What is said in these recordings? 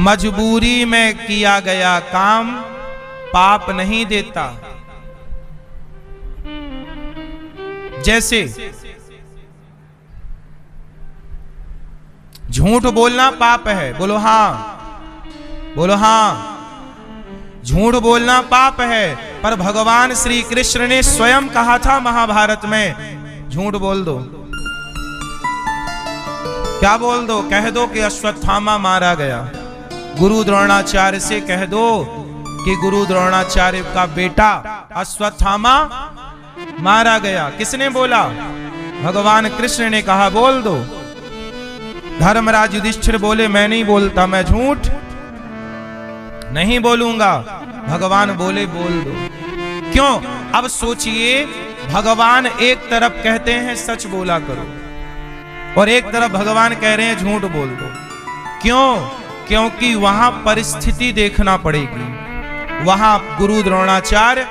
मजबूरी में किया गया काम पाप नहीं देता। जैसे झूठ बोलना पाप है, बोलो हां, बोलो हां। झूठ बोलना पाप है, पर भगवान श्री कृष्ण ने स्वयं कहा था महाभारत में, झूठ बोल दो। क्या बोल दो? कह दो कि अश्वत्थामा मारा गया। गुरु द्रोणाचार्य से कह दो कि गुरु द्रोणाचार्य का बेटा अश्वत्थामा मारा गया। किसने बोला? भगवान कृष्ण ने कहा बोल दो। धर्मराज युधिष्ठिर बोले मैं नहीं बोलता, मैं झूठ नहीं बोलूंगा। भगवान बोले बोल दो। क्यों? अब सोचिए, भगवान एक तरफ कहते हैं सच बोला करो और एक तरफ भगवान कह रहे हैं झूठ बोल दो। क्यों? क्योंकि वहां परिस्थिति देखना पड़ेगी। वहां गुरु द्रोणाचार्य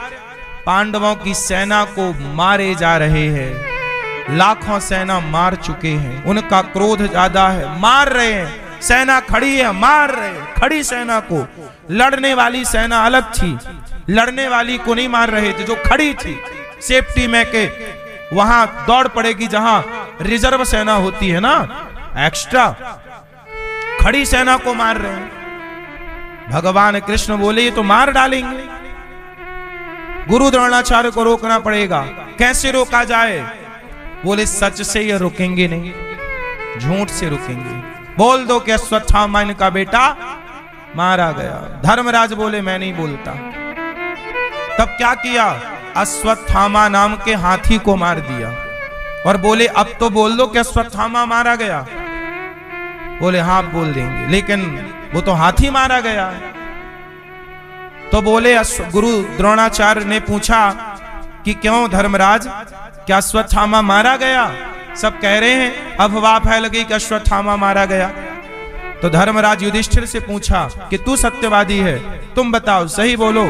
पांडवों की सेना को मारे जा रहे हैं, लाखों सेना मार चुके हैं, उनका क्रोध ज्यादा है, मार रहे हैं। सेना खड़ी है, मार रहे हैं खड़ी सेना को। लड़ने वाली सेना अलग थी, लड़ने वाली को नहीं मार रहे थे, जो खड़ी थी सेफ्टी में के वहां दौड़ पड़ेगी जहां रिजर्व सेना होती है ना, एक्स्ट्रा। खड़ी सेना को मार रहे हैं। भगवान कृष्ण बोले ये तो मार डालेंगे, गुरु द्रोणाचार्य को रोकना पड़ेगा। कैसे रोका जाए? बोले सच से ये रुकेंगे नहीं, झूठ से रुकेंगे। बोल दो कि अश्वत्थामा का बेटा मारा गया। धर्मराज बोले मैं नहीं बोलता। तब क्या किया? अश्वत्थामा नाम के हाथी को मार दिया और बोले अब तो बोल दो कि अश्वत्थामा मारा गया। बोले हाँ बोल देंगे, लेकिन वो तो हाथी मारा गया। तो बोले गुरु द्रोणाचार्य ने पूछा कि क्यों धर्मराज, क्या अश्वत्थामा मारा गया? सब कह रहे हैं, अफवाह फैल गई कि अश्वत्थामा मारा गया। तो धर्मराज युधिष्ठिर से पूछा कि तू सत्यवादी है, तुम बताओ सही बोलो,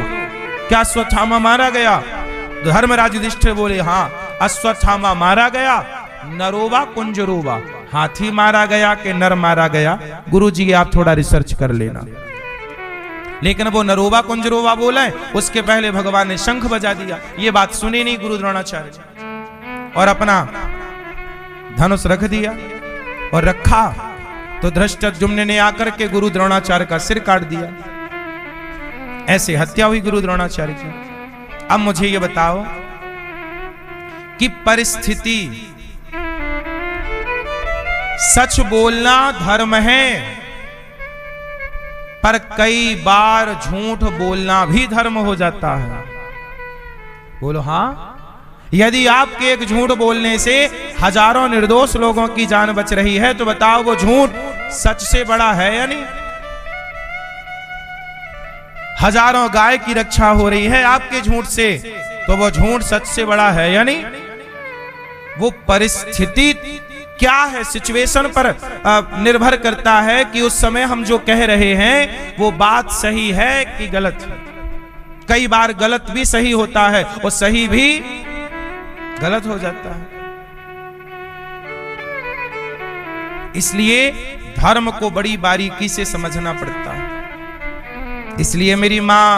क्या अश्वत्थामा मारा गया? धर्मराज युधिष्ठिर बोले हाँ अश्वत्थामा मारा गया। नरोवा कुंजरोवा, हाथी मारा गया कि नर मारा गया? गुरुजी आप थोड़ा रिसर्च कर लेना। लेकिन वो नरोवा कुंजरोवा बोला है, उसके पहले भगवान ने शंख बजा दिया। ये बात सुनी नहीं गुरु द्रोणाचार्य जी, और अपना धनुष रख दिया। और रखा तो धृष्टद्युम्न ने आकर के गुरु द्रोणाचार्य का सिर काट दिया। ऐसे हत्या हुई गुरु द्रोणाचार्य की। अब मुझे ये बताओ कि परिस्थिति, सच बोलना धर्म है, पर कई बार झूठ बोलना भी धर्म हो जाता है। बोलो हाँ। यदि आपके एक झूठ बोलने से हजारों निर्दोष लोगों की जान बच रही है, तो बताओ वो झूठ सच से बड़ा है या नहीं? हजारों गाय की रक्षा हो रही है आपके झूठ से, तो वो झूठ सच से बड़ा है या नहीं? वो परिस्थिति क्या है, सिचुएशन पर निर्भर करता है कि उस समय हम जो कह रहे हैं वो बात सही है कि गलत। कई बार गलत भी सही होता है और सही भी गलत हो जाता है। इसलिए धर्म को बड़ी बारीकी से समझना पड़ता है। इसलिए मेरी मां,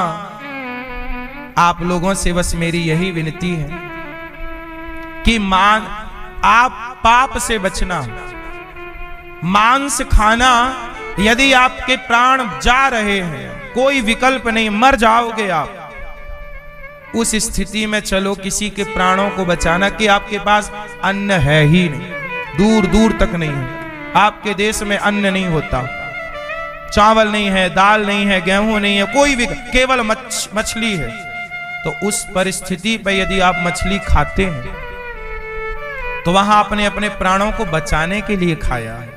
आप लोगों से बस मेरी यही विनती है कि आप पाप से बचना। मांस खाना, यदि आपके प्राण जा रहे हैं, कोई विकल्प नहीं, मर जाओगे आप, उस स्थिति में चलो किसी के प्राणों को बचाना कि आपके पास अन्न है ही नहीं, दूर दूर तक नहीं है। आपके देश में अन्न नहीं होता, चावल नहीं है, दाल नहीं है, गेहूं नहीं है, कोई भी, केवल मछली है। तो उस परिस्थिति पे यदि आप मछली खाते हैं तो वहां आपने अपने प्राणों को बचाने के लिए खाया है।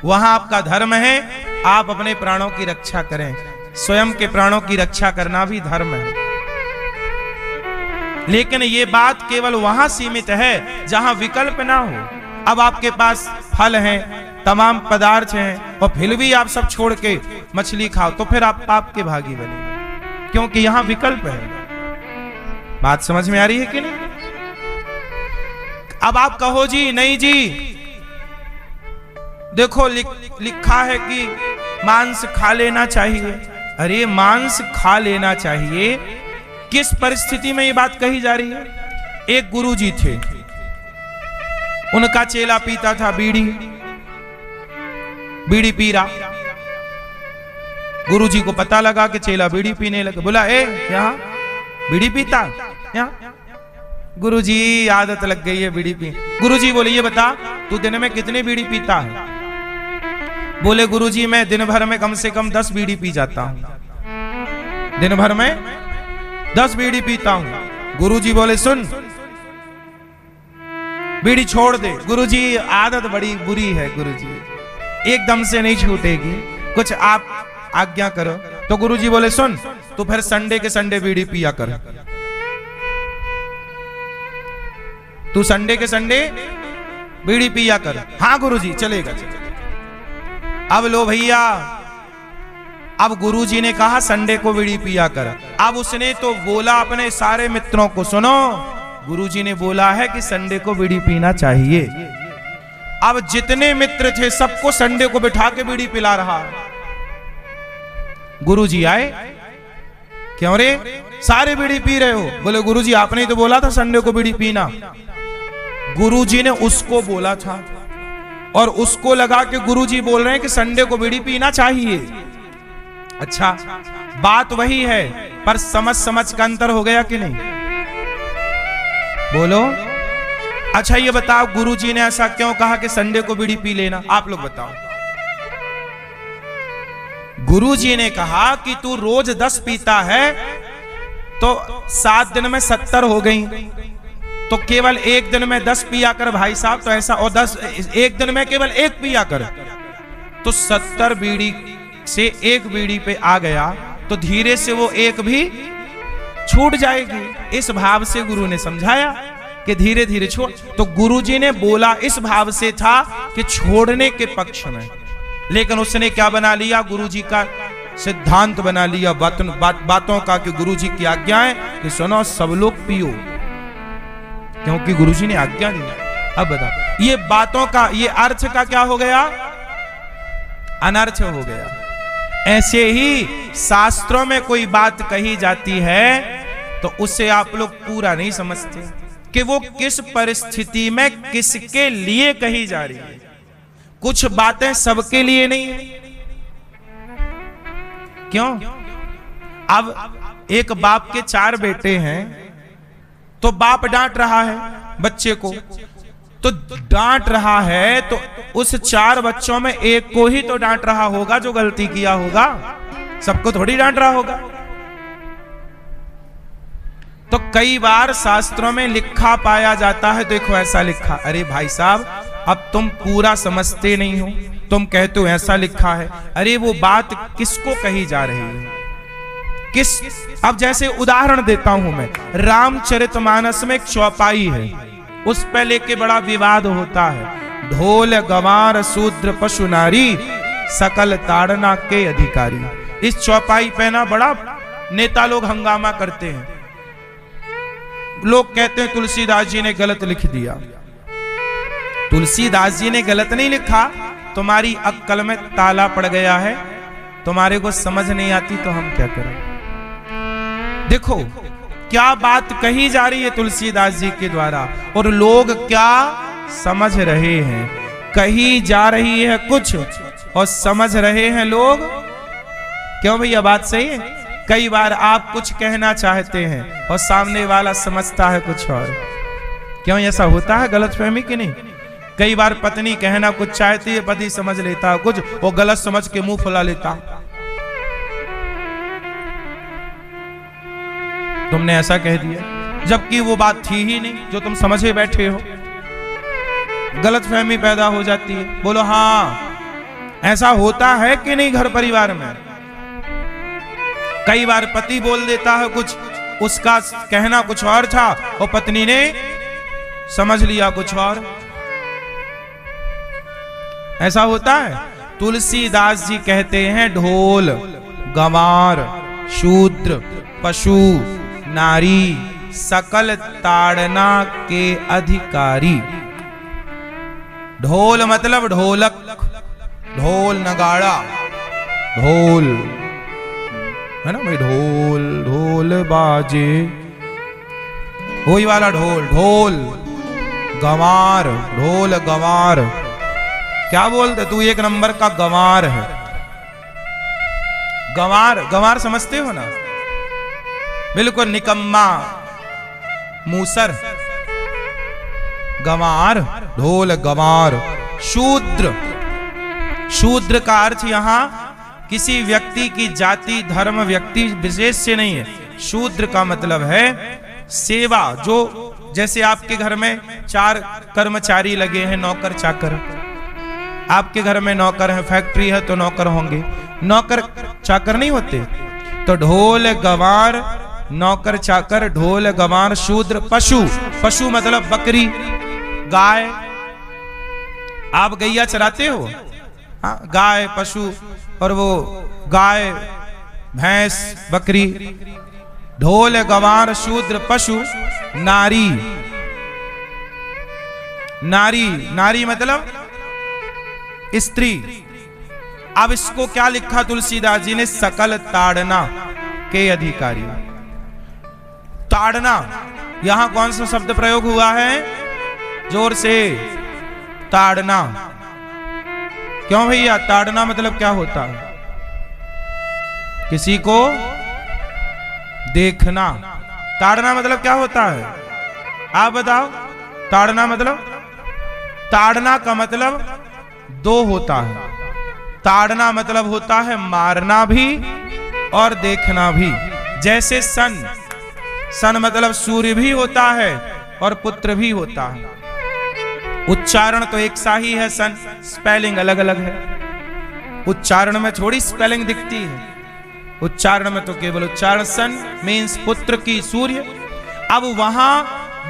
वहां आपका धर्म है, आप अपने प्राणों की रक्षा करें। स्वयं के प्राणों की रक्षा करना भी धर्म है। लेकिन ये बात केवल वहां सीमित है जहां विकल्प ना हो। अब आपके पास फल हैं, तमाम पदार्थ हैं, और फिर भी आप सब छोड़ के मछली खाओ, तो फिर आप पाप के भागी बने, क्योंकि यहां विकल्प है। बात समझ में आ रही है कि नहीं? अब आप कहो जी नहीं जी, देखो लिखा है कि मांस खा लेना चाहिए। अरे मांस खा लेना चाहिए, किस परिस्थिति में ये बात कही जा रही है? एक गुरुजी थे, उनका चेला पीता था बीड़ी पी रहा। गुरुजी को पता लगा कि चेला बीड़ी पीने लगा। बोला, ए यहाँ बीड़ी पीता? यहाँ गुरुजी आदत लग गई है बीड़ी पी। गुरुजी बोले, ये बता तू दिन में कितनी बीड़ी पीता है? बोले, गुरुजी मैं दिन भर में कम से कम 10 बीड़ी पी जाता हूं। दिन भर में 10 बीड़ी पीता हूं। गुरुजी बोले, सुन बीड़ी छोड़ दे। गुरुजी आदत बड़ी बुरी है गुरुजी, एकदम से नहीं छूटेगी, कुछ आप आज्ञा करो। तो गुरुजी बोले, सुन तू फिर संडे के संडे बीड़ी पिया कर। तू संडे के संडे बीड़ी पिया कर। हाँ गुरुजी, चलेगा। अब लो भैया, अब गुरुजी ने कहा संडे को बीड़ी पिया कर। अब उसने तो बोला अपने सारे मित्रों को, सुनो गुरुजी ने बोला है कि संडे को बीड़ी पीना चाहिए। अब जितने मित्र थे सबको संडे को बिठा के बीड़ी पिला रहा। गुरुजी आए, क्यों रे सारे बीड़ी पी रहे हो? बोले, गुरुजी आपने तो बोला था संडे को बीड़ी पीना। गुरुजी ने उसको बोला था और उसको लगा कि गुरुजी बोल रहे हैं कि संडे को बीड़ी पीना चाहिए। अच्छा, बात वही है पर समझ का अंतर हो गया कि नहीं? बोलो। अच्छा ये बताओ, गुरुजी ने ऐसा क्यों कहा कि संडे को बीड़ी पी लेना? आप लोग बताओ। गुरुजी ने कहा कि तू रोज 10 पीता है तो 7 दिन में 70 हो गई, तो केवल एक दिन में 10 पिया कर भाई साहब। तो ऐसा, और 10 एक दिन में केवल 1 पिया कर, तो 70 बीड़ी से 1 बीड़ी पे आ गया तो धीरे से वो 1 भी छूट जाएगी। इस भाव से गुरु ने समझाया कि धीरे धीरे छोड़। तो गुरुजी ने बोला इस भाव से था कि छोड़ने के पक्ष में, लेकिन उसने क्या बना लिया? गुरुजी का सिद्धांत बना लिया बातों का कि गुरुजी की आज्ञा है कि सुनो सब लोग पियो, क्योंकि गुरुजी ने आज्ञा दी। अब बता, ये बातों का ये अर्थ का क्या हो गया? अनर्थ हो गया। ऐसे ही शास्त्रों में कोई बात कही जाती है तो उसे आप लोग पूरा नहीं समझते कि वो किस परिस्थिति में किसके लिए कही जा रही है। कुछ बातें सबके लिए नहीं है। क्यों? अब एक बाप के 4 बेटे हैं तो बाप डांट रहा है बच्चे को, तो डांट रहा है तो उस 4 बच्चों में एक को ही तो डांट रहा होगा जो गलती किया होगा, सबको थोड़ी डांट रहा होगा। तो कई बार शास्त्रों में लिखा पाया जाता है, देखो ऐसा लिखा। अरे भाई साहब, अब तुम पूरा समझते नहीं हो, तुम कहते हो ऐसा लिखा है। अरे वो बात किसको कही जा रही है, किस? अब जैसे उदाहरण देता हूं मैं, रामचरितमानस में एक चौपाई है, उस पे लेके बड़ा विवाद होता है। ढोल गंवार शूद्र पशु नारी सकल ताड़ना के अधिकारी। इस चौपाई पे ना बड़ा नेता लोग हंगामा करते हैं। लोग कहते हैं तुलसीदास जी ने गलत लिख दिया। तुलसीदास जी ने गलत नहीं लिखा, तुम्हारी अक्ल में ताला पड़ गया है, तुम्हारे को समझ नहीं आती तो हम क्या करें। देखो क्या बात कही जा रही है तुलसीदास जी के द्वारा और लोग क्या समझ रहे हैं। कही जा रही है कुछ और समझ रहे हैं लोग। क्यों भैया, बात सही है? कई बार आप कुछ कहना चाहते हैं और सामने वाला समझता है कुछ और। क्यों ऐसा होता है? गलतफहमी कि नहीं? कई बार पत्नी कहना कुछ चाहती है, पति समझ लेता है कुछ, वो गलत समझ के मुंह फुला लेता। तुमने ऐसा कह दिया जबकि वो बात थी ही नहीं जो तुम समझे बैठे हो। गलतफहमी पैदा हो जाती है। बोलो हाँ, ऐसा होता है कि नहीं घर परिवार में? कई बार पति बोल देता है कुछ, उसका कहना कुछ और था और पत्नी ने समझ लिया कुछ और। ऐसा होता है। तुलसीदास जी कहते हैं ढोल गंवार शूद्र पशु नारी सकल ताड़ना के अधिकारी। ढोल मतलब ढोलक, ढोल नगाड़ा, ढोल है ना भाई, ढोल ढोल बाजे, वही वाला ढोल, ढोल गंवार, ढोल गंवार। क्या बोलते, तू एक नंबर का गंवार है। गंवार, गंवार समझते हो ना, बिल्कुल निकम्मा, मूसर, गंवार, ढोल गंवार। शूद्र, शूद्र का अर्थ यहां किसी व्यक्ति की जाति धर्म व्यक्ति विशेष से नहीं है। शूद्र का मतलब है सेवा, जो जैसे आपके घर में 4 कर्मचारी लगे हैं, नौकर चाकर, आपके घर में नौकर है, फैक्ट्री है तो नौकर होंगे, नौकर चाकर नहीं होते। तो ढोल गंवार, नौकर चाकर, ढोल गंवार, शूद्र। पशु, पशु मतलब बकरी, गाय, आप गैया चराते हो, हाँ, गाय पशु, और वो गाय भैंस बकरी। ढोल गंवार शूद्र पशु। नारी, नारी, नारी मतलब स्त्री। अब इसको क्या लिखा तुलसीदास जी ने, सकल ताड़ना के अधिकारी। ताड़ना, यहां कौन सा शब्द प्रयोग हुआ है, जोर से, ताड़ना। क्यों भैया, ताड़ना मतलब क्या होता है, किसी को देखना। ताड़ना मतलब क्या होता है, आप बताओ। ताड़ना मतलब, ताड़ना का मतलब 2 होता है। ताड़ना मतलब होता है मारना भी और देखना भी। जैसे सन, सन मतलब सूर्य भी होता है और पुत्र भी होता है। उच्चारण तो एक सा ही है, सन, स्पेलिंग अलग अलग है। उच्चारण में थोड़ी स्पेलिंग दिखती है, उच्चारण में तो केवल उच्चारण। सन मीन्स पुत्र की, सूर्य। अब वहां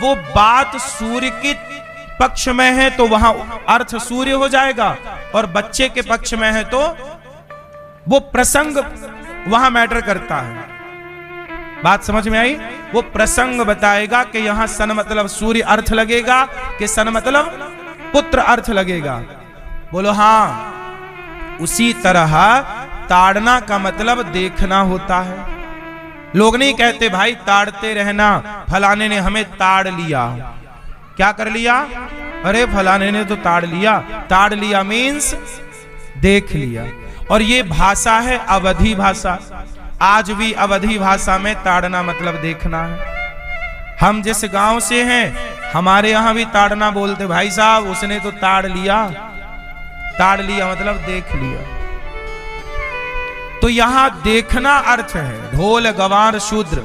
वो बात सूर्य के पक्ष में है तो वहां अर्थ सूर्य हो जाएगा, और बच्चे के पक्ष में है तो वो प्रसंग वहां मैटर करता है। बात समझ में आई? वो प्रसंग बताएगा कि यहां सन मतलब सूर्य अर्थ लगेगा कि सन मतलब पुत्र अर्थ लगेगा। बोलो हाँ। उसी तरह ताड़ना का मतलब देखना होता है। लोग नहीं कहते भाई ताड़ते रहना, फलाने ने हमें ताड़ लिया। क्या कर लिया? अरे फलाने ने तो ताड़ लिया। ताड़ लिया मीन्स देख लिया। और ये भाषा है अवधी भाषा। आज भी अवधी भाषा में ताड़ना मतलब देखना है। हम जिस गांव से हैं हमारे यहां भी ताड़ना बोलते, भाई साहब उसने तो ताड़ लिया। ताड़ लिया मतलब देख लिया। तो यहां देखना अर्थ है। ढोल गंवार शूद्र,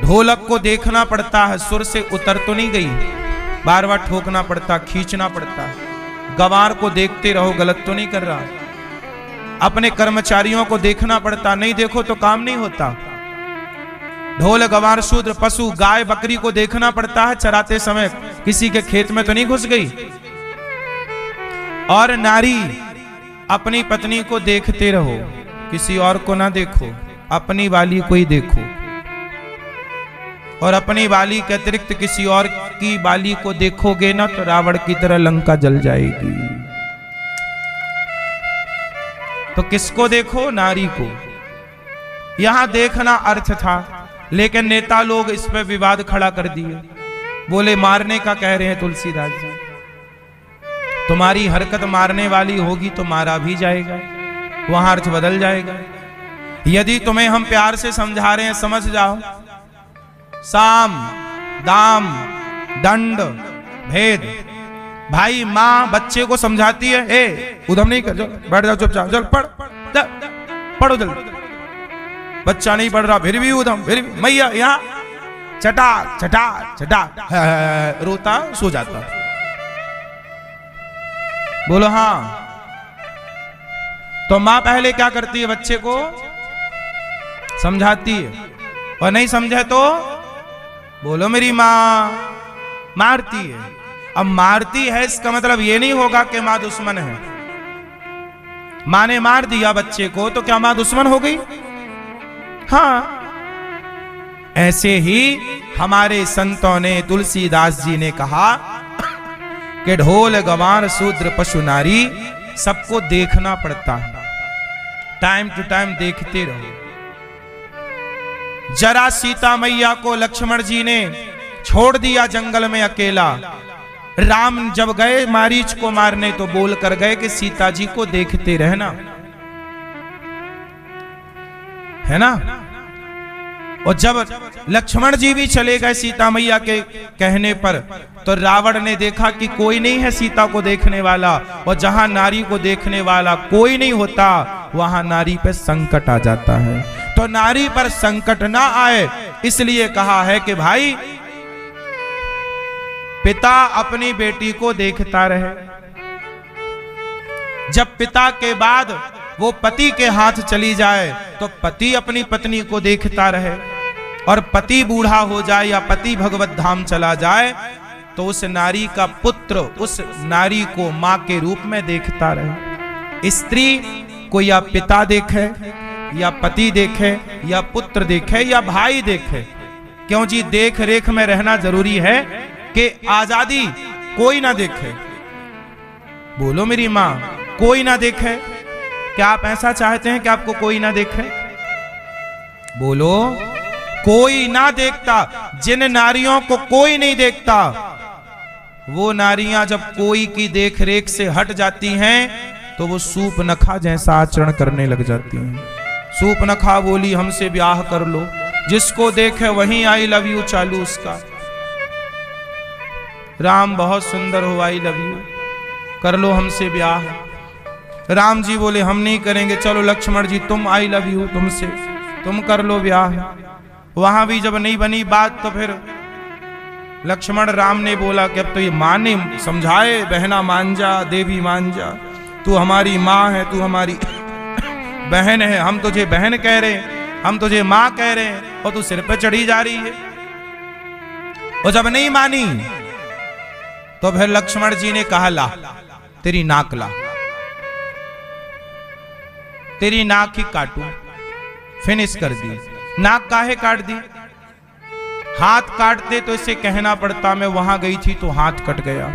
ढोलक को देखना पड़ता है, सुर से उतर तो नहीं गई, बार बार ठोकना पड़ता, खींचना पड़ता। गंवार को देखते रहो, गलत तो नहीं कर रहा। अपने कर्मचारियों को देखना पड़ता, नहीं देखो तो काम नहीं होता। ढोल गंवार शूद्र पशु, गाय बकरी को देखना पड़ता है चराते समय, किसी के खेत में तो नहीं घुस गई। और नारी, अपनी पत्नी को देखते रहो, किसी और को ना देखो, अपनी वाली को ही देखो। और अपनी वाली के अतिरिक्त किसी और की वाली को देखोगे ना तो रावण की तरह लंका जल जाएगी। तो किसको देखो? नारी को। यहां देखना अर्थ था, लेकिन नेता लोग इस पे विवाद खड़ा कर दिए। बोले मारने का कह रहे हैं तुलसीदास जी, तुम्हारी हरकत मारने वाली होगी तो मारा भी जाएगा, वहां अर्थ बदल जाएगा। यदि तुम्हें हम प्यार से समझा रहे हैं, समझ जाओ। साम दाम दंड भेद। भाई माँ बच्चे को समझाती है, ए उधम नहीं कर, बैठ जाओ चुपचाप, चल पढ़, पढ़ो जल्दी। बच्चा नहीं पढ़ रहा फिर भी उधम, फिर भी मैया यहाँ चटा चटा चटा, रोता सो जाता। बोलो हाँ। तो माँ पहले क्या करती है? बच्चे को समझाती है, और नहीं समझे तो बोलो मेरी माँ मारती है। अब मारती है इसका मतलब ये नहीं होगा कि माँ दुश्मन है। माँ ने मार दिया बच्चे को तो क्या माँ दुश्मन हो गई? हाँ। ऐसे ही हमारे संतों ने, तुलसीदास जी ने कहा कि ढोल गंवार शूद्र पशु नारी, सबको देखना पड़ता है। टाइम टू टाइम देखते रहो। जरा सीता मैया को लक्ष्मण जी ने छोड़ दिया जंगल में अकेला। राम जब गए मारीच को मारने तो बोल कर गए कि सीता जी को देखते रहना, है ना। और जब लक्ष्मण जी भी चले गए सीता मैया के कहने पर, तो रावण ने देखा कि कोई नहीं है सीता को देखने वाला, और जहां नारी को देखने वाला कोई नहीं होता वहां नारी पे संकट आ जाता है। तो नारी पर संकट ना आए इसलिए कहा है कि भाई पिता अपनी बेटी को देखता रहे। जब पिता के बाद वो पति के हाथ चली जाए तो पति अपनी पत्नी को देखता रहे, और पति बूढ़ा हो जाए या पति भगवत धाम चला जाए तो उस नारी का पुत्र उस नारी को मां के रूप में देखता रहे। स्त्री को या पिता देखे या पति देखे या पुत्र देखे या भाई देखे, क्यों जी देख रेख में रहना जरूरी है कि आजादी कोई ना देखे। बोलो मेरी मां, कोई ना देखे। क्या आप ऐसा चाहते हैं कि आपको कोई ना देखे? बोलो, कोई ना देखता। जिन नारियों को कोई नहीं देखता वो नारियां जब कोई की देख रेख से हट जाती हैं तो वो सूप नखा जैसा आचरण करने लग जाती हैं। सूप नखा बोली हमसे ब्याह कर लो, जिसको देखे वहीं आई लव यू चालू उसका। राम बहुत सुंदर हो, आई लव यू, कर लो हमसे ब्याह। राम जी बोले हम नहीं करेंगे, चलो लक्ष्मण जी तुम, आई लव यू तुमसे, तुम कर लो ब्याह। वहां भी जब नहीं बनी बात तो फिर लक्ष्मण राम ने बोला कि अब तो ये मां ने समझाए, बहना मान जा, देवी मान जा, तू हमारी मां है, तू हमारी बहन है, हम तुझे बहन कह रहे हैं, हम तुझे मां कह रहे हैं, और तू सिर पे चढ़ी जा रही है। और जब नहीं मानी तो फिर लक्ष्मण जी ने कहा ला तेरी नाक ला, तेरी नाक ही काटूं। फिनिश कर दी। नाक काहे काट दी? हाथ काटते तो इसे कहना पड़ता मैं वहां गई थी तो हाथ कट गया।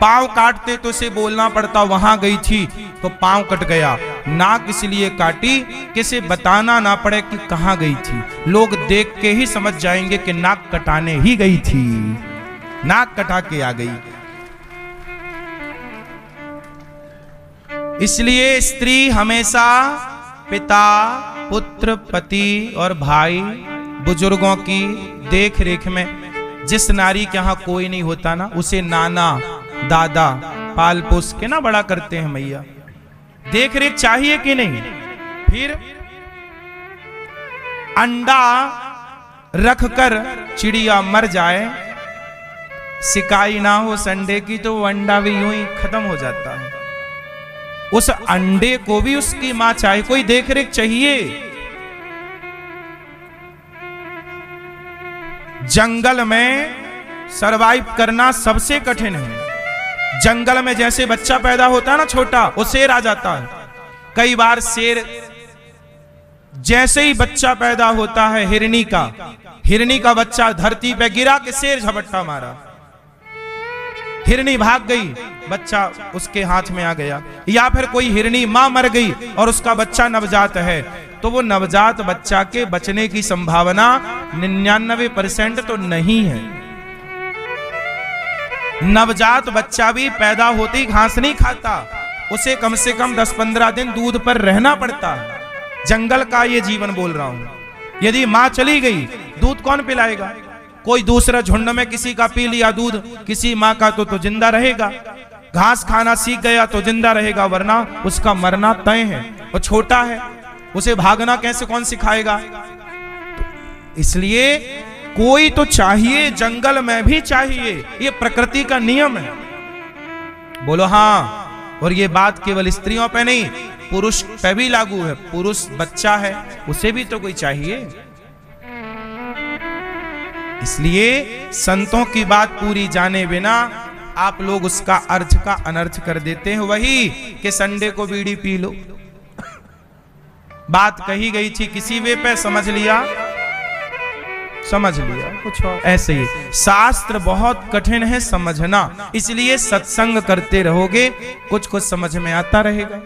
पांव काटते तो इसे बोलना पड़ता वहां गई थी तो पांव कट गया। नाक इसलिए काटी कि इसे बताना ना पड़े कि कहां गई थी, लोग देख के ही समझ जाएंगे कि नाक कटाने ही गई थी, नाक कटा के आ गई। इसलिए स्त्री हमेशा पिता, पुत्र, पति और भाई बुजुर्गों की देख रेख में, जिस नारी के यहां कोई नहीं होता ना उसे नाना दादा पाल पोस के ना बड़ा करते हैं मैया। देख रेख चाहिए कि नहीं? फिर अंडा रखकर चिड़िया मर जाए, सिकाई ना हो संडे की तो वो अंडा भी यूं ही खत्म हो जाता है। उस अंडे को भी उसकी मां चाहे, कोई देख रेख चाहिए। जंगल में सरवाइव करना सबसे कठिन है। जंगल में जैसे बच्चा पैदा होता है ना छोटा, वो शेर आ जाता है। कई बार शेर जैसे ही बच्चा पैदा होता है हिरनी का बच्चा धरती पे गिरा के शेर झपट्टा मारा, हिरनी भाग गई, बच्चा उसके हाथ में आ गया। या फिर कोई हिरनी मां मर गई और उसका बच्चा नवजात है, तो वो नवजात बच्चा के बचने की संभावना 99% तो नहीं है। नवजात बच्चा भी पैदा होते ही घास नहीं खाता, उसे कम से कम 10-15 दिन दूध पर रहना पड़ता है। जंगल का ये जीवन बोल रहा हूं। यदि मां चली गई, दूध कौन पिलाएगा? कोई दूसरा झुंड में किसी का पी लिया दूध, किसी मां का तो जिंदा रहेगा। घास खाना सीख गया तो जिंदा रहेगा, वरना उसका मरना तय है। और छोटा है, उसे भागना कैसे कौन सिखाएगा? तो इसलिए कोई तो चाहिए, जंगल में भी चाहिए, ये प्रकृति का नियम है। बोलो हाँ। और ये बात केवल स्त्रियों पे नहीं, पुरुष पे भी लागू है। पुरुष बच्चा है, उसे भी तो कोई चाहिए। इसलिए संतों की बात पूरी जाने बिना आप लोग उसका अर्थ का अनर्थ कर देते हैं। वही कि संडे को बीड़ी पी लो, बात कही गई थी किसी वे पे, समझ लिया कुछ और। ऐसे ही शास्त्र बहुत कठिन है समझना, इसलिए सत्संग करते रहोगे कुछ कुछ समझ में आता रहेगा।